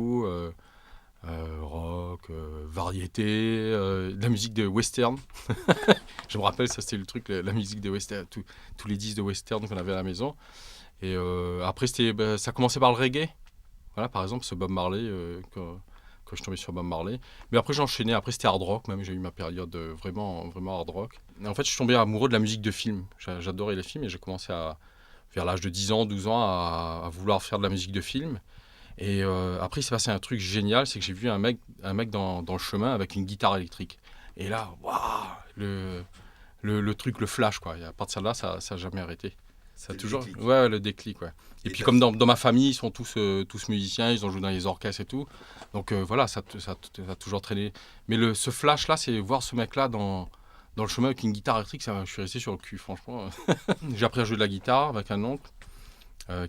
tout, rock, variété, de la musique de western. Je me rappelle, ça c'était le truc, la musique de western, tous les disques de western qu'on avait à la maison. Et après, ça commençait par le reggae. Voilà, par exemple, ce Bob Marley, quand je suis tombé sur Bob Marley. Mais après, j'ai enchaîné. Après, c'était hard rock, même. J'ai eu ma période vraiment, vraiment hard rock. Et en fait, je suis tombé amoureux de la musique de film. J'adorais les films et j'ai commencé vers l'âge de 10 ans, 12 ans, à vouloir faire de la musique de film. Et après, il s'est passé un truc génial, c'est que j'ai vu un mec dans le chemin avec une guitare électrique. Et là, waouh, le truc, le flash, quoi. Et à partir de là, ça n'a jamais arrêté. Ça a toujours, déclic. ouais, le déclic, ouais. Et puis comme dans ma famille, ils sont tous musiciens, ils ont joué dans les orchestres et tout. Donc voilà, ça a toujours traîné. Mais ce flash-là, c'est voir ce mec-là dans le chemin avec une guitare électrique, je suis resté sur le cul, franchement. J'ai appris à jouer de la guitare avec un oncle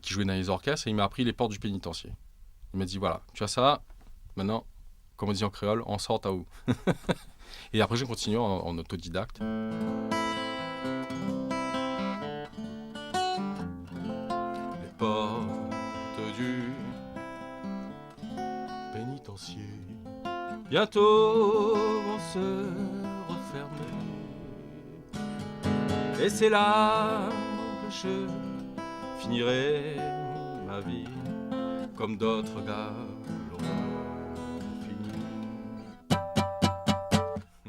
qui jouait dans les orchestres et il m'a appris les portes du pénitencier. Il m'a dit, voilà, tu as ça, maintenant, comme on dit en créole, on sort à où. Et après, j'ai continué en autodidacte. Les portes du pénitencier bientôt vont se refermer. Et c'est là que je finirai ma vie comme d'autres gars l'ont fini.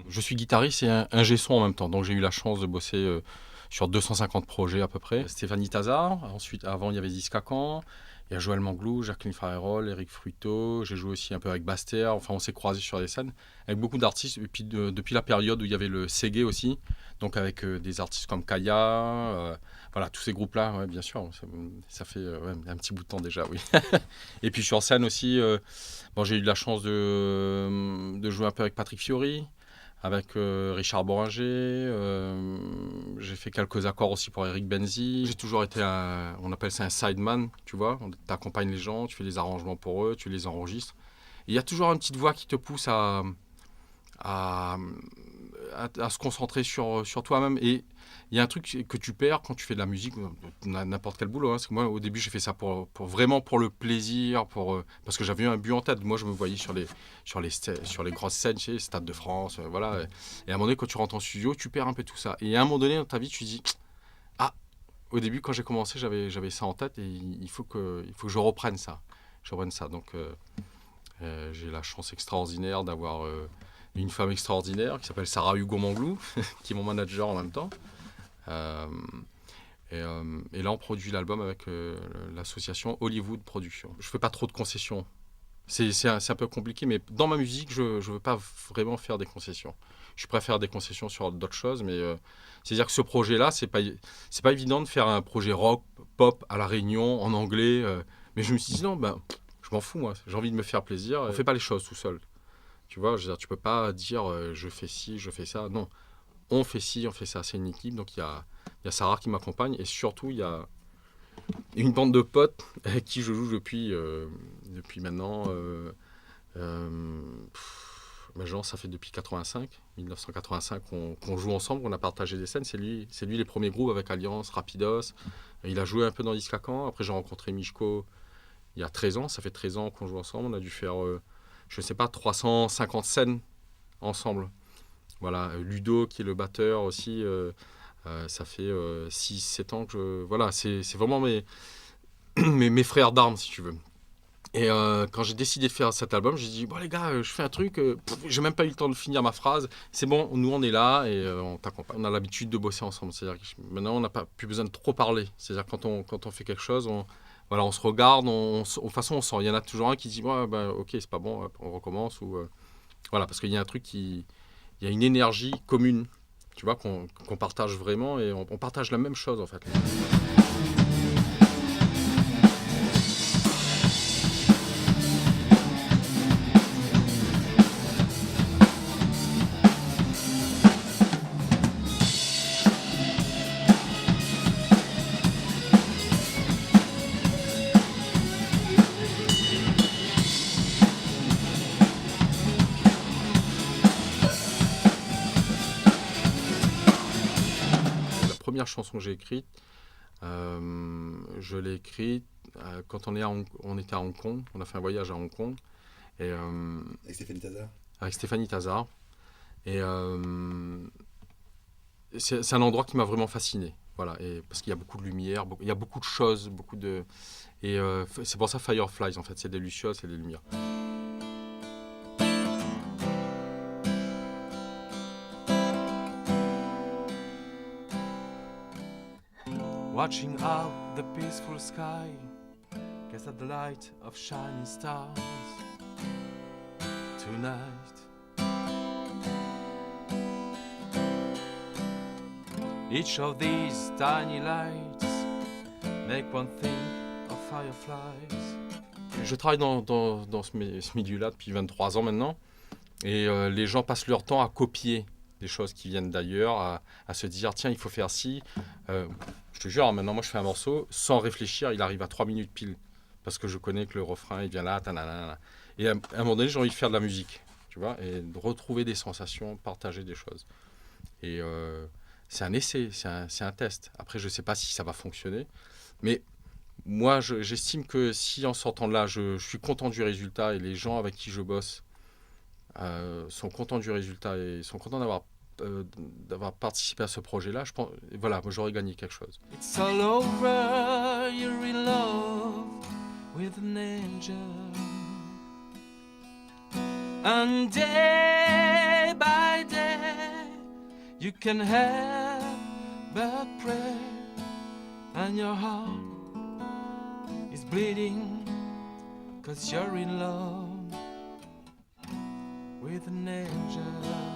Je suis guitariste et ingé son en même temps, donc j'ai eu la chance de bosser sur 250 projets à peu près. Stéphanie Tazard, ensuite avant il y avait Ziskakan, il y a Joël Manglou, Jacqueline Farerol, Eric Fruito, j'ai joué aussi un peu avec Baster, enfin on s'est croisés sur les scènes avec beaucoup d'artistes, et puis depuis la période où il y avait le Ségué aussi, donc avec des artistes comme Kaya, voilà, tous ces groupes-là, ouais, bien sûr, ça fait un petit bout de temps déjà, oui. Et puis sur scène aussi, j'ai eu de la chance de jouer un peu avec Patrick Fiori, avec Richard Boringer, j'ai fait quelques accords aussi pour Eric Benzi. J'ai toujours été on appelle ça un sideman, tu vois, tu accompagnes les gens, tu fais les arrangements pour eux, tu les enregistres. Il y a toujours une petite voix qui te pousse à se concentrer sur toi-même. Et il y a un truc que tu perds quand tu fais de la musique, n'importe quel boulot. Hein. Parce que moi, au début, j'ai fait ça vraiment pour le plaisir, parce que j'avais un but en tête. Moi, je me voyais sur les grosses scènes, chez Stade de France. Voilà. Et à un moment donné, quand tu rentres en studio, tu perds un peu tout ça. Et à un moment donné dans ta vie, tu te dis, ah, au début, quand j'ai commencé, j'avais ça en tête et il faut que je reprenne ça. Donc, j'ai la chance extraordinaire d'avoir une femme extraordinaire qui s'appelle Sarah Hugo Manglou, qui est mon manager en même temps. Et là, on produit l'album avec l'association Hollywood Productions. Je fais pas trop de concessions. C'est un peu compliqué, mais dans ma musique, je veux pas vraiment faire des concessions. Je préfère des concessions sur d'autres choses, mais c'est-à-dire que ce projet-là, c'est pas évident de faire un projet rock, pop à La Réunion, en anglais. Mais je me suis dit, non, je m'en fous, moi. J'ai envie de me faire plaisir. On fait pas les choses tout seul. Tu vois, je veux dire, tu peux pas dire je fais ci, je fais ça. Non, on fait ci, on fait ça. C'est une équipe. Donc il y a Sarah qui m'accompagne et surtout il y a une bande de potes avec qui je joue depuis maintenant. Genre, ça fait depuis 1985 qu'on joue ensemble, qu'on a partagé des scènes. C'est lui les premiers groupes avec Alliance, Rapidos. Il a joué un peu dans Discacan. Après, j'ai rencontré Michko il y a 13 ans. Ça fait 13 ans qu'on joue ensemble. On a dû faire, je sais pas, 350 scènes ensemble. Voilà, Ludo qui est le batteur aussi, ça fait 6-7 ans que voilà, c'est vraiment mes frères d'armes si tu veux. Et quand j'ai décidé de faire cet album, j'ai dit bon les gars, je fais un truc, j'ai même pas eu le temps de finir ma phrase, c'est bon, nous on est là et on t'accompagne. On a l'habitude de bosser ensemble, c'est-à-dire que maintenant on n'a pas plus besoin de trop parler, c'est-à-dire quand on fait quelque chose, on se regarde, de toute façon on sent, il y en a toujours un qui dit ouais, ok c'est pas bon, on recommence ou voilà, parce qu'il y a un truc il y a une énergie commune, tu vois, qu'on partage vraiment et on partage la même chose en fait. La première chanson que j'ai écrite, je l'ai écrite quand on était à Hong Kong. On a fait un voyage à Hong Kong Et, Avec Stéphanie Tazard. avec Stéphanie Tazard. Et c'est un endroit qui m'a vraiment fasciné. Voilà, et parce qu'il y a beaucoup de lumière, il y a beaucoup de choses, et c'est pour ça Fireflies en fait, c'est des lucioles, c'est des lumières. Watching out the peaceful sky, guess at the light of shining stars tonight. Each of these tiny lights make one think of fireflies. Je travaille dans ce milieu-là depuis 23 ans maintenant, et les gens passent leur temps à copier des choses qui viennent d'ailleurs, à se dire tiens il faut faire ci. Je te jure, maintenant moi je fais un morceau, sans réfléchir, il arrive à 3 minutes pile, parce que je connais que le refrain il vient là, tanana. Et à un moment donné j'ai envie de faire de la musique, tu vois, et de retrouver des sensations, partager des choses. Et c'est un essai, c'est un test. Après je sais pas si ça va fonctionner, mais moi j'estime que si en sortant de là je suis content du résultat, et les gens avec qui je bosse sont contents du résultat et sont contents d'avoir participé à ce projet-là, je pense, voilà, moi j'aurais gagné quelque chose. It's all over, you're in love with an angel. And day by day, you can help but pray, and your heart is bleeding, 'cause you're in love with an angel.